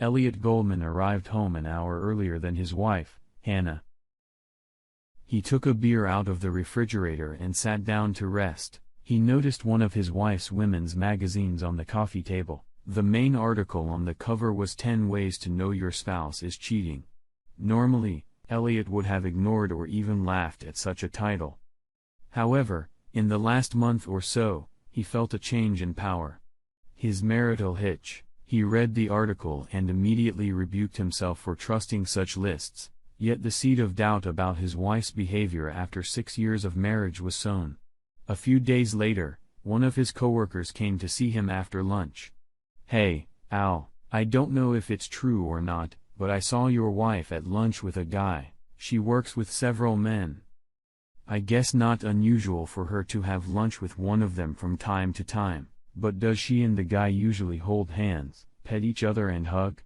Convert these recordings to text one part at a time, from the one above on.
Elliot Goldman arrived home an hour earlier than his wife, Hannah. He took a beer out of the refrigerator and sat down to rest. He noticed one of his wife's women's magazines on the coffee table. The main article on the cover was 10 Ways to Know Your Spouse is Cheating. Normally, Elliot would have ignored or even laughed at such a title. However, in the last month or so, he felt a change in power. His marital hitch. He read the article and immediately rebuked himself for trusting such lists, yet the seed of doubt about his wife's behavior after 6 years of marriage was sown. A few days later, one of his coworkers came to see him after lunch. "Hey, Al, I don't know if it's true or not, but I saw your wife at lunch with a guy. She works with several men. I guess not unusual for her to have lunch with one of them from time to time, but does she and the guy usually hold hands, pet each other and hug?"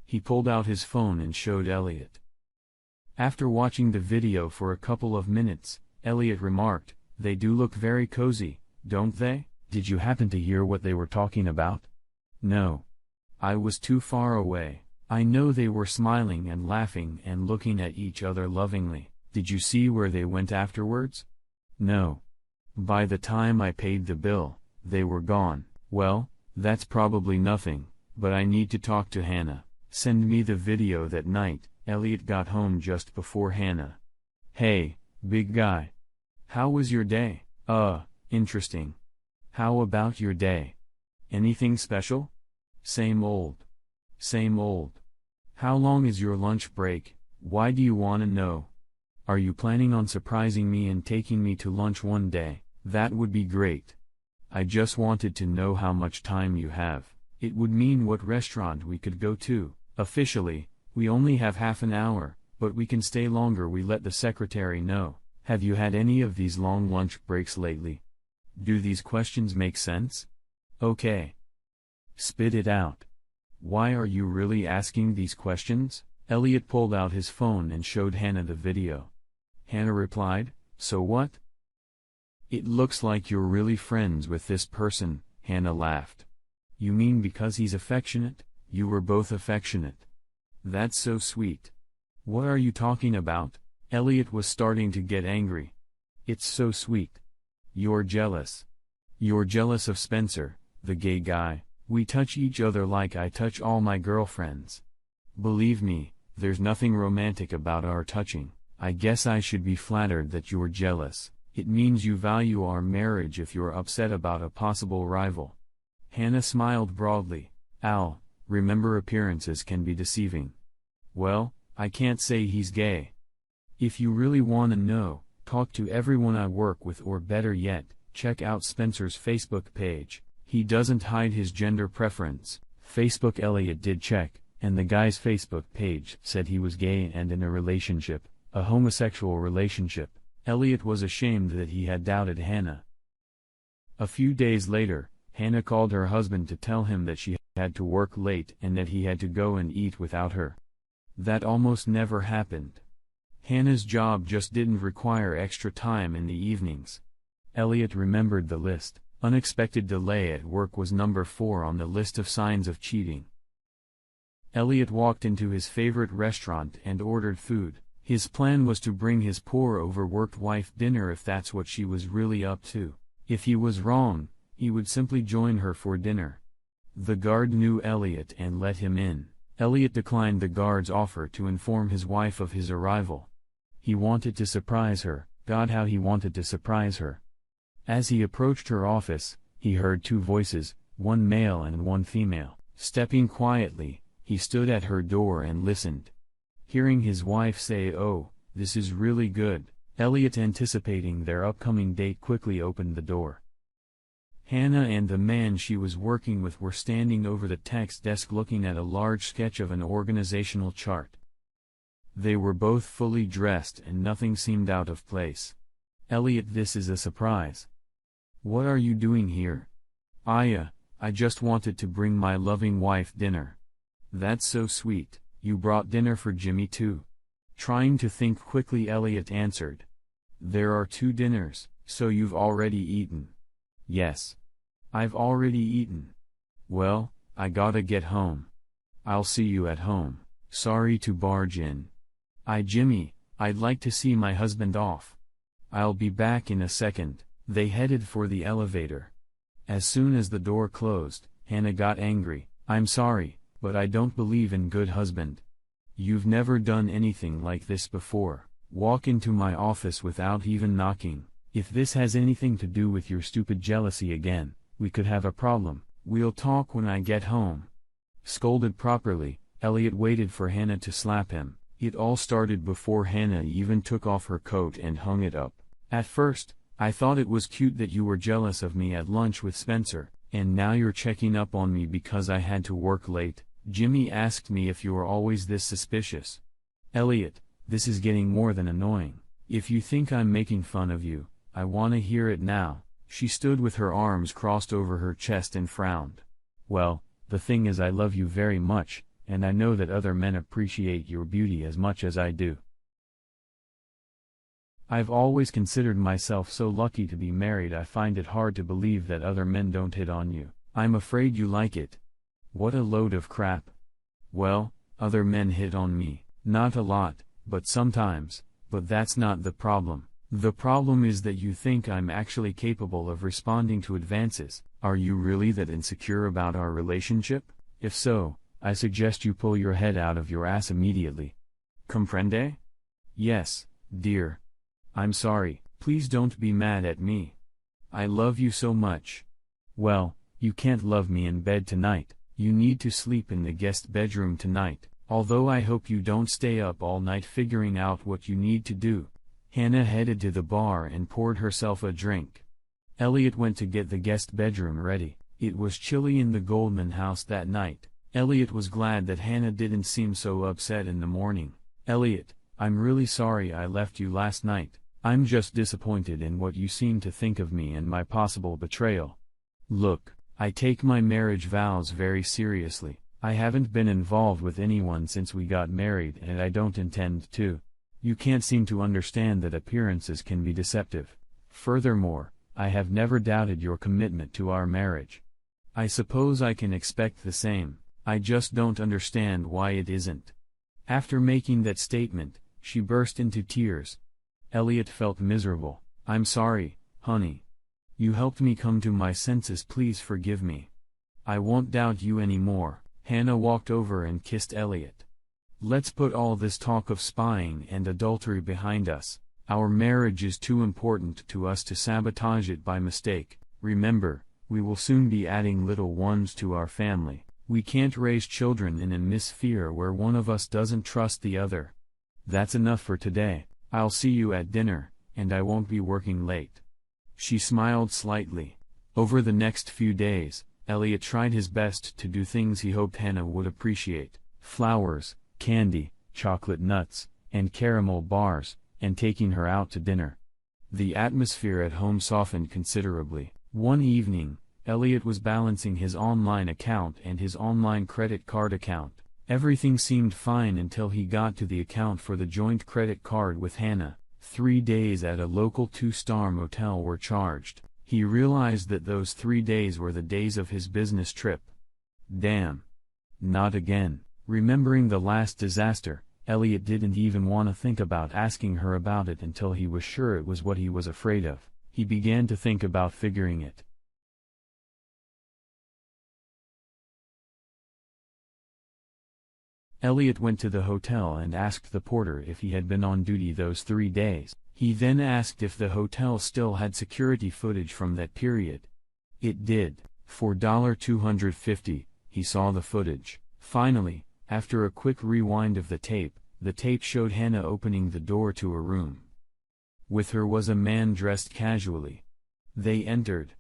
He pulled out his phone and showed Elliot. After watching the video for a couple of minutes, Elliot remarked, "They do look very cozy, don't they?" "Did you happen to hear what they were talking about?" "No. I was too far away. I know they were smiling and laughing and looking at each other lovingly." "Did you see where they went afterwards?" "No. By the time I paid the bill, they were gone." "Well, that's probably nothing, but I need to talk to Hannah. Send me the video." That night, Elliot got home just before Hannah. "Hey, big guy. How was your day?" Interesting. How about your day? Anything special?" "Same old. Same old. How long is your lunch break? Why do you want to know? Are you planning on surprising me and taking me to lunch one day?" "That would be great. I just wanted to know how much time you have. It would mean what restaurant we could go to." "Officially, we only have half an hour, but we can stay longer. We let the secretary know." "Have you had any of these long lunch breaks lately? Do these questions make sense?" "Okay. Spit it out. Why are you really asking these questions?" Elliot pulled out his phone and showed Hannah the video. Hannah replied, "So what? It looks like you're really friends with this person." Hannah laughed. "You mean because he's affectionate? You were both affectionate. That's so sweet." "What are you talking about?" Elliot was starting to get angry. "It's so sweet. You're jealous. You're jealous of Spencer, the gay guy. We touch each other like I touch all my girlfriends. Believe me, there's nothing romantic about our touching. I guess I should be flattered that you're jealous. It means you value our marriage if you're upset about a possible rival." Hannah smiled broadly. "Al, remember appearances can be deceiving." "Well, I can't say he's gay. If you really want to know, talk to everyone I work with, or better yet, check out Spencer's Facebook page. He doesn't hide his gender preference." Facebook. Elliot did check, and the guy's Facebook page said he was gay and in a relationship, a homosexual relationship. Elliot was ashamed that he had doubted Hannah. A few days later, Hannah called her husband to tell him that she had to work late and that he had to go and eat without her. That almost never happened. Hannah's job just didn't require extra time in the evenings. Elliot remembered the list. Unexpected delay at work was number 4 on the list of signs of cheating. Elliot walked into his favorite restaurant and ordered food. His plan was to bring his poor overworked wife dinner if that's what she was really up to. If he was wrong, he would simply join her for dinner. The guard knew Elliot and let him in. Elliot declined the guard's offer to inform his wife of his arrival. He wanted to surprise her. God, how he wanted to surprise her. As he approached her office, he heard 2 voices, one male and one female. Stepping quietly, he stood at her door and listened. Hearing his wife say, "Oh, this is really good," Elliot, anticipating their upcoming date, quickly opened the door. Hannah and the man she was working with were standing over the text desk looking at a large sketch of an organizational chart. They were both fully dressed and nothing seemed out of place. "Elliot, this is a surprise. What are you doing here?" I just wanted to bring my loving wife dinner." "That's so sweet. You brought dinner for Jimmy too?" Trying to think quickly, Elliot answered. "There are 2 dinners, so you've already eaten?" "Yes. I've already eaten." "Well, I gotta get home. I'll see you at home. Sorry to barge in. Jimmy, I'd like to see my husband off. I'll be back in a second. They headed for the elevator. As soon as the door closed, Hannah got angry. I'm sorry, but I don't believe in good husband. You've never done anything like this before. Walk into my office without even knocking. If this has anything to do with your stupid jealousy again, we could have a problem. We'll talk when I get home. Scolded properly, Elliot waited for Hannah to slap him. It all started before Hannah even took off her coat and hung it up. At first, I thought it was cute that you were jealous of me at lunch with Spencer, and now you're checking up on me because I had to work late. Jimmy asked me if you were always this suspicious. Elliot, this is getting more than annoying. If you think I'm making fun of you, I wanna hear it now. She stood with her arms crossed over her chest and frowned. Well, the thing is I love you very much, and I know that other men appreciate your beauty as much as I do. I've always considered myself so lucky to be married. I find it hard to believe that other men don't hit on you. I'm afraid you like it. What a load of crap. Well, other men hit on me. Not a lot, but sometimes. But that's not the problem. The problem is that you think I'm actually capable of responding to advances. Are you really that insecure about our relationship? If so, I suggest you pull your head out of your ass immediately. Comprende? Yes, dear. I'm sorry, please don't be mad at me. I love you so much. Well, you can't love me in bed tonight. You need to sleep in the guest bedroom tonight, although I hope you don't stay up all night figuring out what you need to do. Hannah headed to the bar and poured herself a drink. Elliot went to get the guest bedroom ready. It was chilly in the Goldman house that night. Elliot was glad that Hannah didn't seem so upset in the morning. Elliot, I'm really sorry I left you last night. I'm just disappointed in what you seem to think of me and my possible betrayal. Look, I take my marriage vows very seriously. I haven't been involved with anyone since we got married and I don't intend to. You can't seem to understand that appearances can be deceptive. Furthermore, I have never doubted your commitment to our marriage. I suppose I can expect the same. I just don't understand why it isn't. After making that statement, she burst into tears. Elliot felt miserable. I'm sorry, honey. You helped me come to my senses. Please forgive me. I won't doubt you anymore. Hannah walked over and kissed Elliot. Let's put all this talk of spying and adultery behind us. Our marriage is too important to us to sabotage it by mistake. Remember, we will soon be adding little ones to our family. We can't raise children in an atmosphere where one of us doesn't trust the other. That's enough for today. I'll see you at dinner, and I won't be working late. She smiled slightly. Over the next few days, Elliot tried his best to do things he hoped Hannah would appreciate. Flowers, candy, chocolate nuts, and caramel bars, and taking her out to dinner. The atmosphere at home softened considerably. One evening, Elliot was balancing his online account and his online credit card account. Everything seemed fine until he got to the account for the joint credit card with Hannah. 3 days at a local 2-star motel were charged. He realized that those 3 days were the days of his business trip. Damn. Not again. Remembering the last disaster, Elliot didn't even want to think about asking her about it until he was sure it was what he was afraid of. He began to think about figuring it. Elliot went to the hotel and asked the porter if he had been on duty those 3 days. He then asked if the hotel still had security footage from that period. It did. For $250, he saw the footage. Finally, after a quick rewind of the tape showed Hannah opening the door to a room. With her was a man dressed casually. They entered.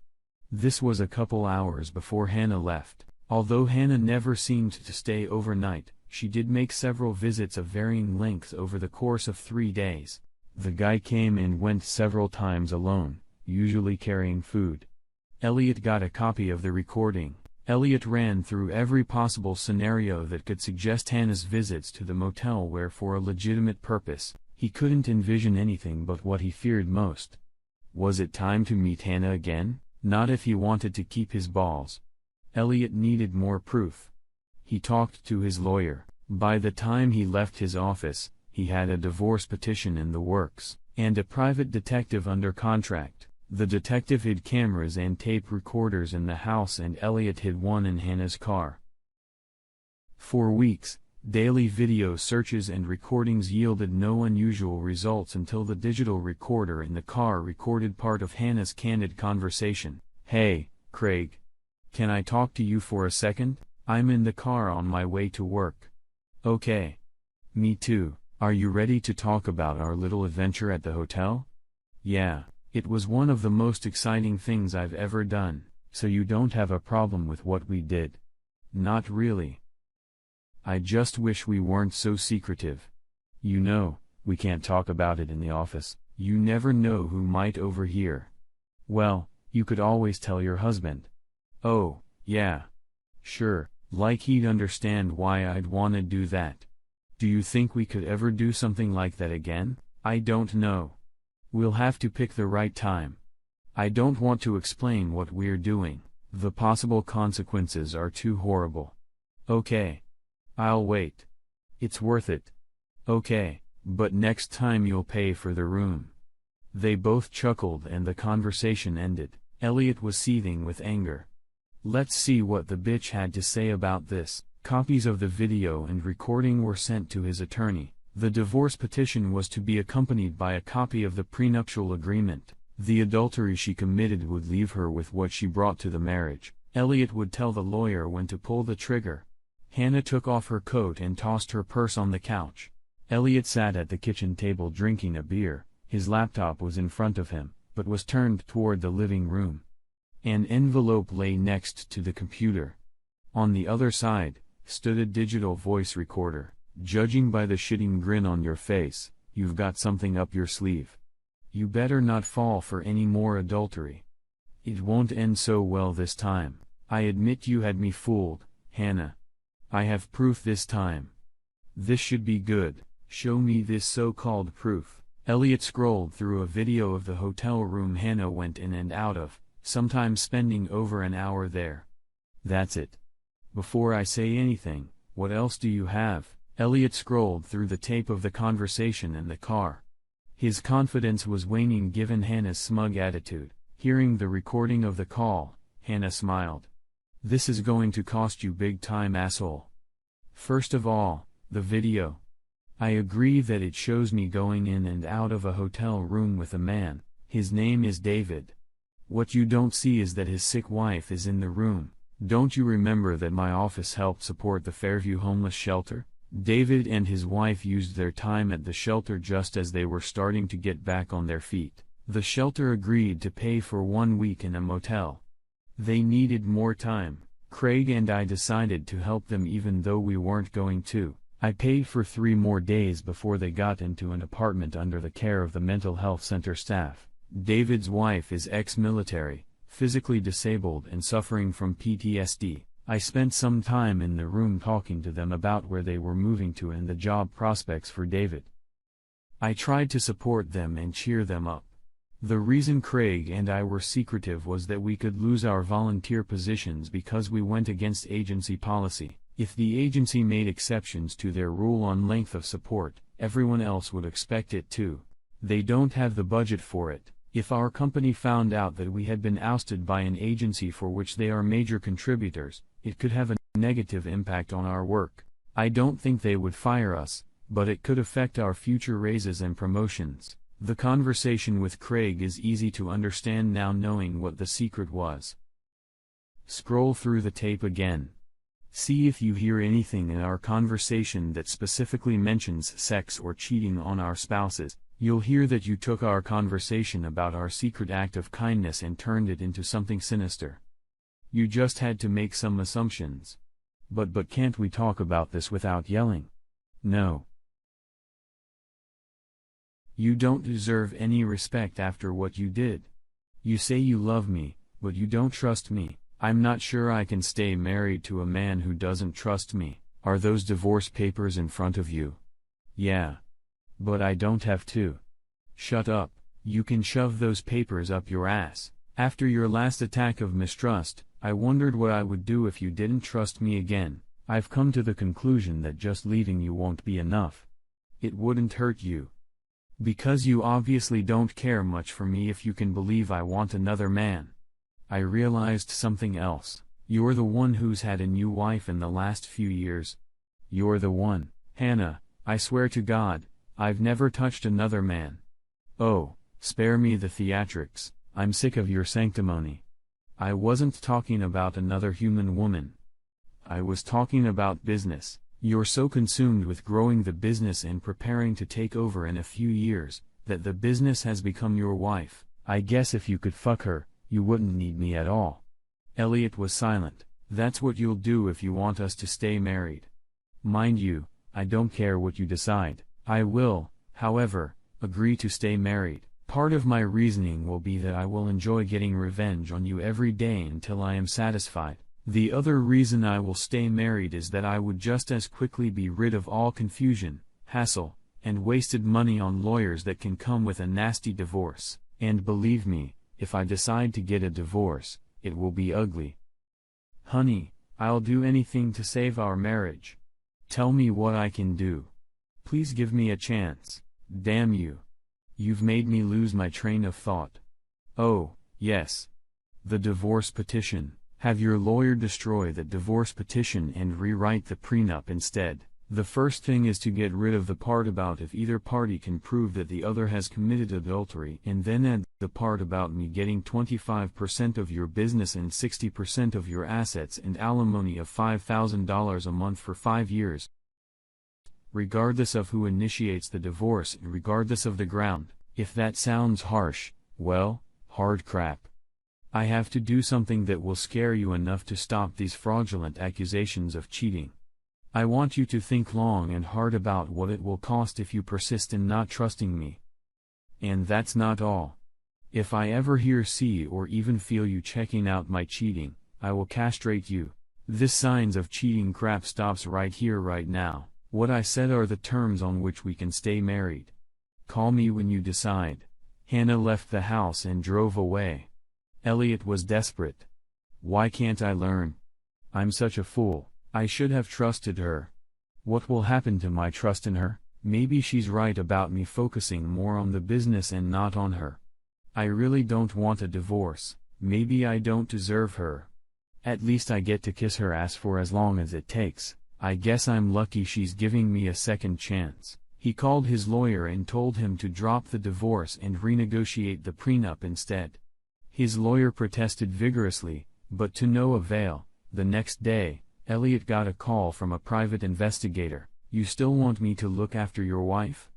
This was a couple hours before Hannah left. Although Hannah never seemed to stay overnight, she did make several visits of varying lengths over the course of 3 days. The guy came and went several times alone, usually carrying food. Elliot got a copy of the recording. Elliot ran through every possible scenario that could suggest Hannah's visits to the motel were for a legitimate purpose. He couldn't envision anything but what he feared most. Was it time to meet Hannah again? Not if he wanted to keep his balls. Elliot needed more proof. He talked to his lawyer. By the time he left his office, he had a divorce petition in the works, and a private detective under contract. The detective hid cameras and tape recorders in the house, and Elliot hid one in Hannah's car. For weeks, daily video searches and recordings yielded no unusual results until the digital recorder in the car recorded part of Hannah's candid conversation. "Hey, Craig. Can I talk to you for a second? I'm in the car on my way to work." "Okay. Me too. Are you ready to talk about our little adventure at the hotel?" "Yeah, it was one of the most exciting things I've ever done, so you don't have a problem with what we did?" "Not really. I just wish we weren't so secretive. You know, we can't talk about it in the office. You never know who might overhear." "Well, you could always tell your husband." "Oh, yeah. Sure, like he'd understand why I'd wanna do that." "Do you think we could ever do something like that again?" "I don't know. We'll have to pick the right time. I don't want to explain what we're doing. The possible consequences are too horrible." "Okay. I'll wait. It's worth it." "Okay, but next time you'll pay for the room." They both chuckled and the conversation ended. Elliot was seething with anger. Let's see what the bitch had to say about this. Copies of the video and recording were sent to his attorney. The divorce petition was to be accompanied by a copy of the prenuptial agreement. The adultery she committed would leave her with what she brought to the marriage. Elliot would tell the lawyer when to pull the trigger. Hannah took off her coat and tossed her purse on the couch. Elliot sat at the kitchen table drinking a beer. His laptop was in front of him, but was turned toward the living room. An envelope lay next to the computer. On the other side, stood a digital voice recorder. "Judging by the shitting grin on your face, you've got something up your sleeve. You better not fall for any more adultery. It won't end so well this time. I admit you had me fooled, Hannah. I have proof this time. This should be good. Show me this so-called proof." Elliot scrolled through a video of the hotel room Hannah went in and out of, sometimes spending over an hour there. "That's it. Before I say anything, what else do you have?" Elliot scrolled through the tape of the conversation in the car. His confidence was waning given Hannah's smug attitude. Hearing the recording of the call, Hannah smiled. "This is going to cost you big time, asshole. First of all, the video. I agree that it shows me going in and out of a hotel room with a man. His name is David. What you don't see is that his sick wife is in the room. Don't you remember that my office helped support the Fairview homeless shelter? David and his wife used their time at the shelter just as they were starting to get back on their feet. The shelter agreed to pay for 1 week in a motel. They needed more time. Craig and I decided to help them even though we weren't going to. I paid for 3 more days before they got into an apartment under the care of the mental health center staff. David's wife is ex-military, physically disabled and suffering from PTSD. I spent some time in the room talking to them about where they were moving to and the job prospects for David. I tried to support them and cheer them up. The reason Craig and I were secretive was that we could lose our volunteer positions because we went against agency policy. If the agency made exceptions to their rule on length of support, everyone else would expect it too. They don't have the budget for it. If our company found out that we had been ousted by an agency for which they are major contributors, it could have a negative impact on our work. I don't think they would fire us, but it could affect our future raises and promotions. The conversation with Craig is easy to understand now knowing what the secret was. Scroll through the tape again. See if you hear anything in our conversation that specifically mentions sex or cheating on our spouses. You'll hear that you took our conversation about our secret act of kindness and turned it into something sinister. You just had to make some assumptions. But can't we talk about this without yelling? No. You don't deserve any respect after what you did. You say you love me, but you don't trust me. I'm not sure I can stay married to a man who doesn't trust me. Are those divorce papers in front of you? Yeah. But I don't have to. Shut up. You can shove those papers up your ass. After your last attack of mistrust, I wondered what I would do if you didn't trust me again. I've come to the conclusion that just leaving you won't be enough. It wouldn't hurt you. Because you obviously don't care much for me if you can believe I want another man. I realized something else. You're the one who's had a new wife in the last few years. You're the one, Hannah, I swear to God, I've never touched another man. Oh, spare me the theatrics, I'm sick of your sanctimony. I wasn't talking about another human woman. I was talking about business. You're so consumed with growing the business and preparing to take over in a few years, that the business has become your wife. I guess if you could fuck her, you wouldn't need me at all. Elliot was silent. That's what you'll do if you want us to stay married. Mind you, I don't care what you decide. I will, however, agree to stay married. Part of my reasoning will be that I will enjoy getting revenge on you every day until I am satisfied. The other reason I will stay married is that I would just as quickly be rid of all confusion, hassle, and wasted money on lawyers that can come with a nasty divorce. And believe me, if I decide to get a divorce, it will be ugly. Honey, I'll do anything to save our marriage. Tell me what I can do. Please give me a chance. Damn you. You've made me lose my train of thought. Oh, yes. The divorce petition. Have your lawyer destroy the divorce petition and rewrite the prenup instead. The first thing is to get rid of the part about if either party can prove that the other has committed adultery, and then add the part about me getting 25% of your business and 60% of your assets and alimony of $5,000 a month for 5 years. Regardless of who initiates the divorce and regardless of the ground. If that sounds harsh, well, hard crap. I have to do something that will scare you enough to stop these fraudulent accusations of cheating. I want you to think long and hard about what it will cost if you persist in not trusting me. And that's not all. If I ever hear, see, or even feel you checking out my cheating, I will castrate you. This signs of cheating crap stops right here right now. What I said are the terms on which we can stay married. Call me when you decide. Hannah left the house and drove away. Elliot was desperate. Why can't I learn? I'm such a fool. I should have trusted her. What will happen to my trust in her? Maybe she's right about me focusing more on the business and not on her. I really don't want a divorce. Maybe I don't deserve her. At least I get to kiss her ass for as long as it takes. I guess I'm lucky she's giving me a second chance. He called his lawyer and told him to drop the divorce and renegotiate the prenup instead. His lawyer protested vigorously, but to no avail. The next day, Elliot got a call from a private investigator. You still want me to look after your wife?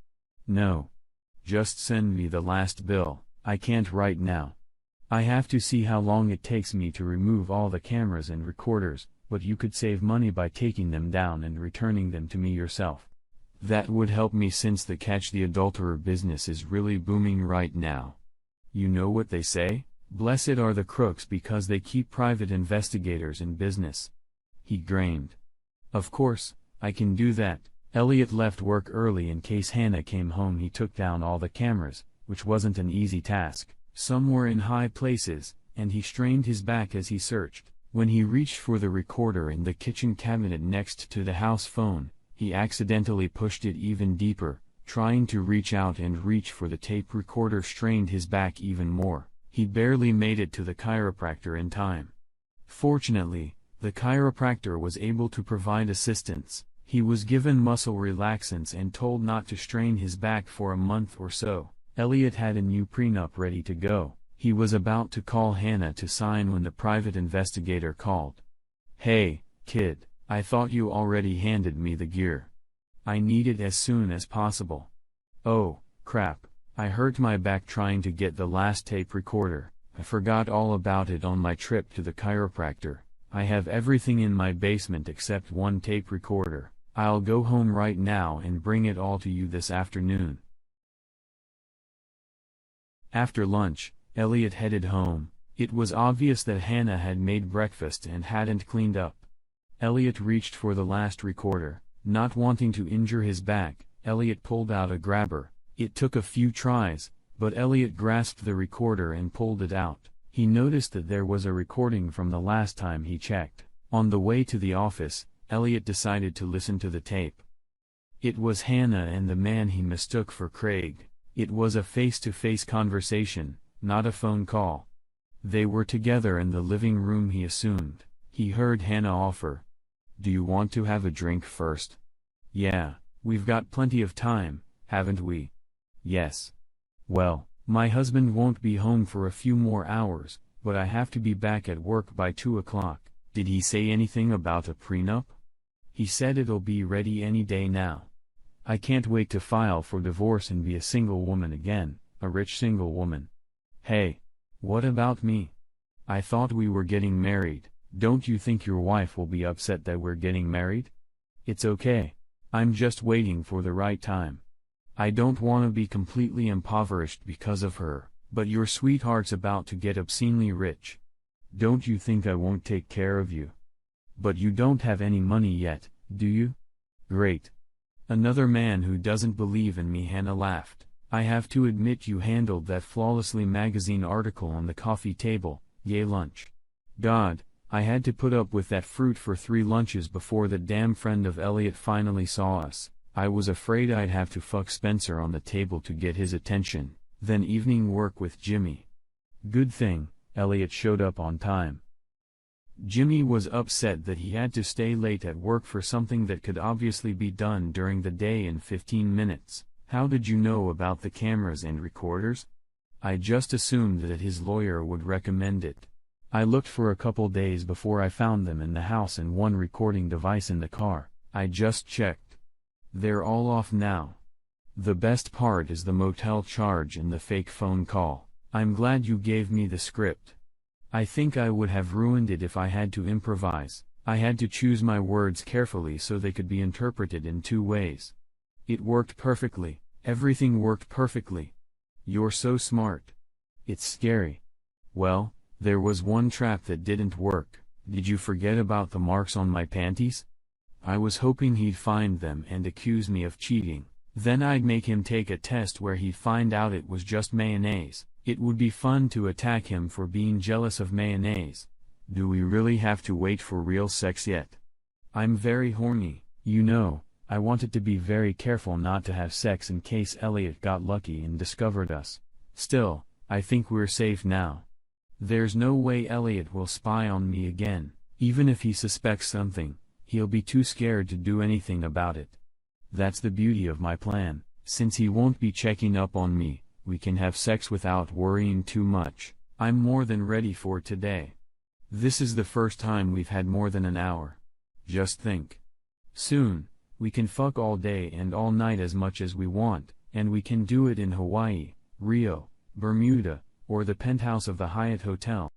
No. Just send me the last bill. I can't right now. I have to see how long it takes me to remove all the cameras and recorders, but you could save money by taking them down and returning them to me yourself. That would help me since the catch the adulterer business is really booming right now. You know what they say? Blessed are the crooks because they keep private investigators in business. He grinned. Of course, I can do that. Elliot left work early in case Hannah came home. He took down all the cameras, which wasn't an easy task. Some were in high places, and he strained his back as he searched. When he reached for the recorder in the kitchen cabinet next to the house phone, he accidentally pushed it even deeper. Trying to reach out and reach for the tape recorder strained his back even more. He barely made it to the chiropractor in time. Fortunately, the chiropractor was able to provide assistance. He was given muscle relaxants and told not to strain his back for a month or so. Elliot had a new prenup ready to go. He was about to call Hannah to sign when the private investigator called. Hey, kid, I thought you already handed me the gear. I need it as soon as possible. Oh, crap, I hurt my back trying to get the last tape recorder. I forgot all about it on my trip to the chiropractor. I have everything in my basement except one tape recorder. I'll go home right now and bring it all to you this afternoon. After lunch, Elliot headed home. It was obvious that Hannah had made breakfast and hadn't cleaned up. Elliot reached for the last recorder. Not wanting to injure his back, Elliot pulled out a grabber. It took a few tries, but Elliot grasped the recorder and pulled it out. He noticed that there was a recording from the last time he checked. On the way to the office, Elliot decided to listen to the tape. It was Hannah and the man he mistook for Craig. It was a face-to-face conversation, not a phone call. They were together in the living room, he assumed. He heard Hannah offer, "Do you want to have a drink first?" "Yeah, we've got plenty of time, haven't we?" "Yes." "Well, my husband won't be home for a few more hours, but I have to be back at work by 2 o'clock. Did he say anything about a prenup?" "He said it'll be ready any day now. I can't wait to file for divorce and be a single woman again, a rich single woman." "Hey, what about me? I thought we were getting married. Don't you think your wife will be upset that we're getting married?" "It's okay. I'm just waiting for the right time. I don't want to be completely impoverished because of her, but your sweetheart's about to get obscenely rich. Don't you think I won't take care of you?" "But you don't have any money yet, do you?" "Great. Another man who doesn't believe in me," Hannah laughed. "I have to admit you handled that flawlessly. Magazine article on the coffee table, yay lunch. God, I had to put up with that fruit for 3 lunches before that damn friend of Elliot finally saw us. I was afraid I'd have to fuck Spencer on the table to get his attention, then evening work with Jimmy. Good thing, Elliot showed up on time. Jimmy was upset that he had to stay late at work for something that could obviously be done during the day in 15 minutes. How did you know about the cameras and recorders? I just assumed that his lawyer would recommend it. I looked for a couple days before I found them in the house and one recording device in the car. I just checked. They're all off now. The best part is the motel charge and the fake phone call. I'm glad you gave me the script. I think I would have ruined it if I had to improvise. I had to choose my words carefully so they could be interpreted in 2 ways. It worked perfectly. Everything worked perfectly. You're so smart. It's scary. Well, there was one trap that didn't work. Did you forget about the marks on my panties? I was hoping he'd find them and accuse me of cheating. Then I'd make him take a test where he'd find out it was just mayonnaise. It would be fun to attack him for being jealous of mayonnaise. Do we really have to wait for real sex yet? I'm very horny, you know. I wanted to be very careful not to have sex in case Elliot got lucky and discovered us. Still, I think we're safe now. There's no way Elliot will spy on me again. Even if he suspects something, he'll be too scared to do anything about it. That's the beauty of my plan. Since he won't be checking up on me, we can have sex without worrying too much. I'm more than ready for today. This is the first time we've had more than an hour. Just think. Soon, we can fuck all day and all night as much as we want, and we can do it in Hawaii, Rio, Bermuda, or the penthouse of the Hyatt Hotel.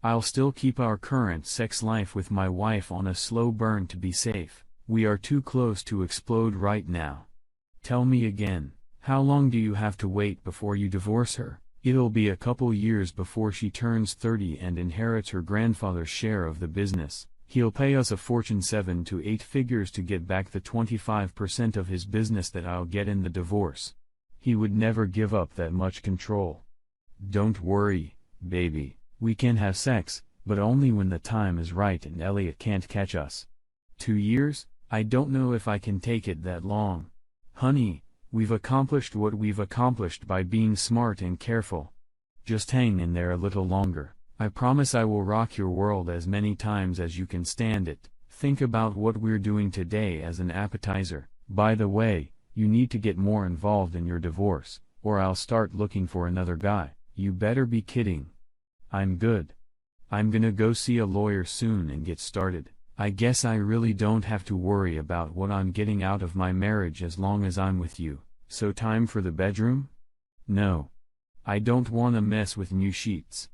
I'll still keep our current sex life with my wife on a slow burn to be safe. We are too close to explode right now. Tell me again, how long do you have to wait before you divorce her? It'll be a couple years before she turns 30 and inherits her grandfather's share of the business. He'll pay us a fortune, 7 to 8 figures, to get back the 25% of his business that I'll get in the divorce. He would never give up that much control. Don't worry, baby, we can have sex, but only when the time is right and Elliot can't catch us. 2 years? I don't know if I can take it that long. Honey, we've accomplished what we've accomplished by being smart and careful. Just hang in there a little longer. I promise I will rock your world as many times as you can stand it. Think about what we're doing today as an appetizer. By the way, you need to get more involved in your divorce, or I'll start looking for another guy. You better be kidding. I'm good. I'm gonna go see a lawyer soon and get started. I guess I really don't have to worry about what I'm getting out of my marriage as long as I'm with you. So time for the bedroom? No. I don't wanna mess with new sheets.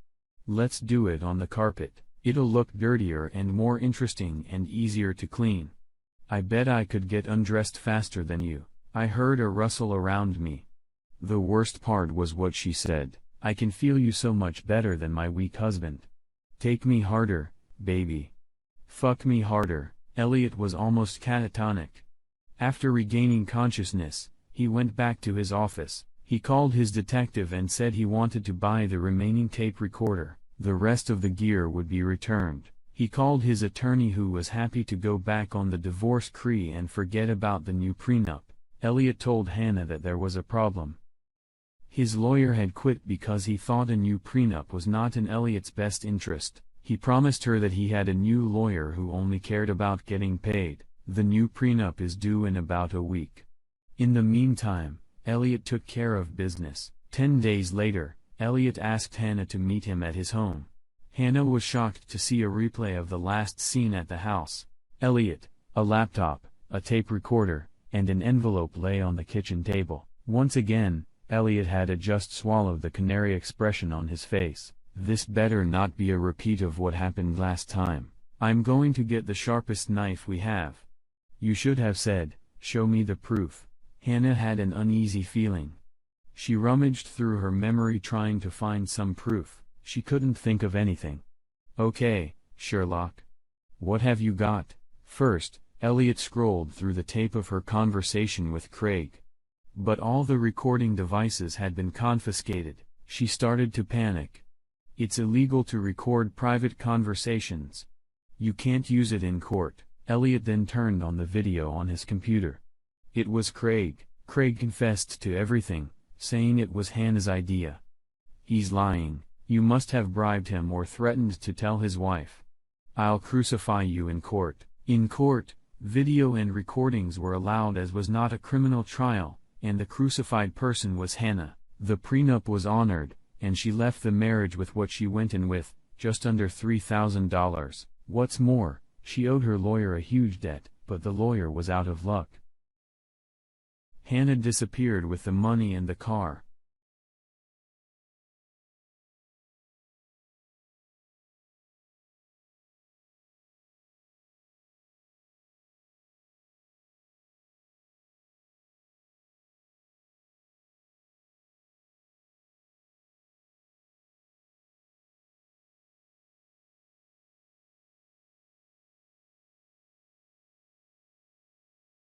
Let's do it on the carpet. It'll look dirtier and more interesting and easier to clean. I bet I could get undressed faster than you. I heard a rustle around me. The worst part was what she said. I can feel you so much better than my weak husband. Take me harder, baby. Fuck me harder. Elliot was almost catatonic. After regaining consciousness, he went back to his office. He called his detective and said he wanted to buy the remaining tape recorder. The rest of the gear would be returned. He called his attorney, who was happy to go back on the divorce decree and forget about the new prenup. Elliot told Hannah that there was a problem. His lawyer had quit because he thought a new prenup was not in Elliot's best interest. He promised her that he had a new lawyer who only cared about getting paid. The new prenup is due in about a week. In the meantime, Elliot took care of business. 10 days later, Elliot asked Hannah to meet him at his home. Hannah was shocked to see a replay of the last scene at the house. Elliot, a laptop, a tape recorder, and an envelope lay on the kitchen table. Once again, Elliot had just swallowed, the canary expression on his face. This better not be a repeat of what happened last time. I'm going to get the sharpest knife we have. You should have said, show me the proof. Hannah had an uneasy feeling. She rummaged through her memory trying to find some proof. She couldn't think of anything. Okay, Sherlock. What have you got? First, Elliot scrolled through the tape of her conversation with Craig. But all the recording devices had been confiscated. She started to panic. It's illegal to record private conversations. You can't use it in court. Elliot then turned on the video on his computer. It was Craig. Craig confessed to everything, saying it was Hannah's idea. He's lying. You must have bribed him or threatened to tell his wife. I'll crucify you in court. In court, video and recordings were allowed as was not a criminal trial, and the crucified person was Hannah. The prenup was honored, and she left the marriage with what she went in with, just under $3,000. What's more, she owed her lawyer a huge debt, but the lawyer was out of luck. Hannah disappeared with the money and the car.